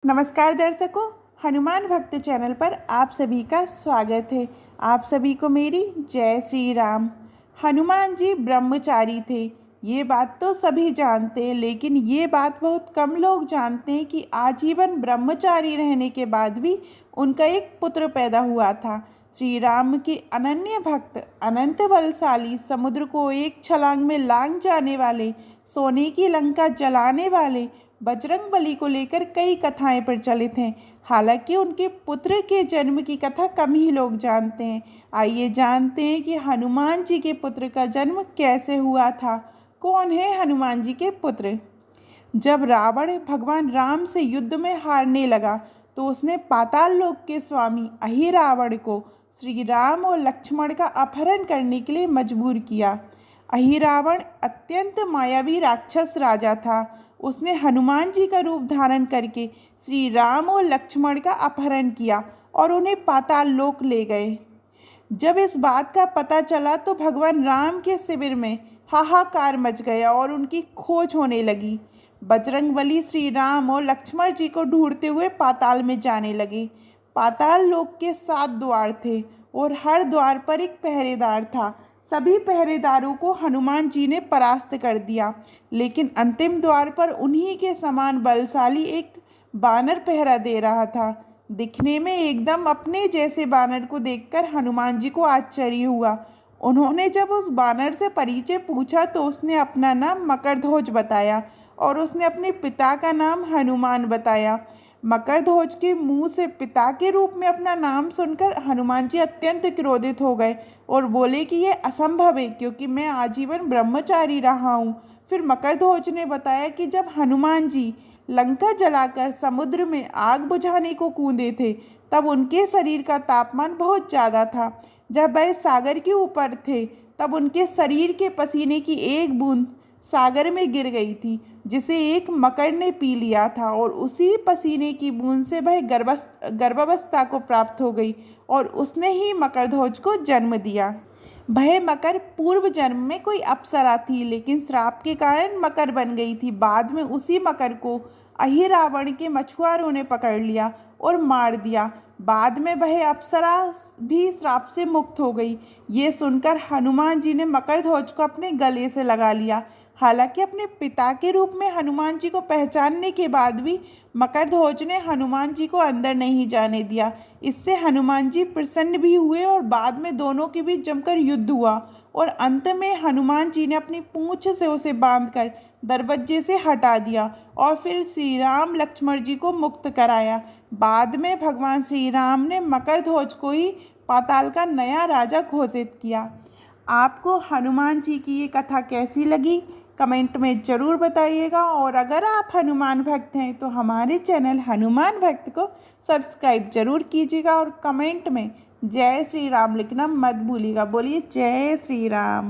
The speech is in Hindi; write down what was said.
नमस्कार दर्शकों, हनुमान भक्त चैनल पर आप सभी का स्वागत है। आप सभी को मेरी जय श्री राम। हनुमान जी ब्रह्मचारी थे, ये बात तो सभी जानते हैं, लेकिन ये बात बहुत कम लोग जानते हैं कि आजीवन ब्रह्मचारी रहने के बाद भी उनका एक पुत्र पैदा हुआ था। श्री राम के अनन्य भक्त, अनंत बलशाली, समुद्र को एक छलांग में लांघ जाने वाले, सोने की लंका जलाने वाले बजरंगबली को लेकर कई कथाएं प्रचलित हैं। हालांकि उनके पुत्र के जन्म की कथा कम ही लोग जानते हैं। आइए जानते हैं कि हनुमान जी के पुत्र का जन्म कैसे हुआ था। कौन है हनुमान जी के पुत्र? जब रावण भगवान राम से युद्ध में हारने लगा तो उसने पाताल लोक के स्वामी अहिरावण को श्री राम और लक्ष्मण का अपहरण करने के लिए मजबूर किया। अहिरावण अत्यंत मायावी राक्षस राजा था। उसने हनुमान जी का रूप धारण करके श्री राम और लक्ष्मण का अपहरण किया और उन्हें पाताल लोक ले गए। जब इस बात का पता चला तो भगवान राम के शिविर में हाहाकार मच गया और उनकी खोज होने लगी। बजरंगबली श्री राम और लक्ष्मण जी को ढूंढते हुए पाताल में जाने लगे। पाताल लोक के 7 द्वार थे और हर द्वार पर एक पहरेदार था। सभी पहरेदारों को हनुमान जी ने परास्त कर दिया, लेकिन अंतिम द्वार पर उन्हीं के समान बलशाली एक बानर पहरा दे रहा था। दिखने में एकदम अपने जैसे बानर को देखकर हनुमान जी को आश्चर्य हुआ। उन्होंने जब उस बानर से परिचय पूछा तो उसने अपना नाम मकरध्वज बताया और उसने अपने पिता का नाम हनुमान बताया। मकरध्वज के मुंह से पिता के रूप में अपना नाम सुनकर हनुमान जी अत्यंत क्रोधित हो गए और बोले कि यह असंभव है, क्योंकि मैं आजीवन ब्रह्मचारी रहा हूँ। फिर मकरध्वज ने बताया कि जब हनुमान जी लंका जलाकर समुद्र में आग बुझाने को कूदे थे तब उनके शरीर का तापमान बहुत ज़्यादा था। जब वह सागर के ऊपर थे तब उनके शरीर के पसीने की एक बूंद सागर में गिर गई थी, जिसे एक मकर ने पी लिया था और उसी पसीने की बूंद से वह गर्भावस्था को प्राप्त हो गई और उसने ही मकरध्वज को जन्म दिया। वह मकर पूर्व जन्म में कोई अप्सरा थी, लेकिन श्राप के कारण मकर बन गई थी। बाद में उसी मकर को अहिरावण के मछुआरों ने पकड़ लिया और मार दिया। बाद में वह अप्सरा भी श्राप से मुक्त हो गई। ये सुनकर हनुमान जी ने मकरध्वज को अपने गले से लगा लिया। हालांकि अपने पिता के रूप में हनुमान जी को पहचानने के बाद भी मकरध्वज ने हनुमान जी को अंदर नहीं जाने दिया। इससे हनुमान जी प्रसन्न भी हुए और बाद में दोनों के बीच जमकर युद्ध हुआ और अंत में हनुमान जी ने अपनी पूंछ से उसे बांधकर दरवाजे से हटा दिया और फिर श्री राम लक्ष्मण जी को मुक्त कराया। बाद में भगवान श्री राम ने मकरध्वज को ही पाताल का नया राजा घोषित किया। आपको हनुमान जी की ये कथा कैसी लगी? कमेंट में ज़रूर बताइएगा और अगर आप हनुमान भक्त हैं तो हमारे चैनल हनुमान भक्त को सब्सक्राइब जरूर कीजिएगा और कमेंट में जय श्री राम लिखना मत भूलिएगा। बोलिए जय श्री राम।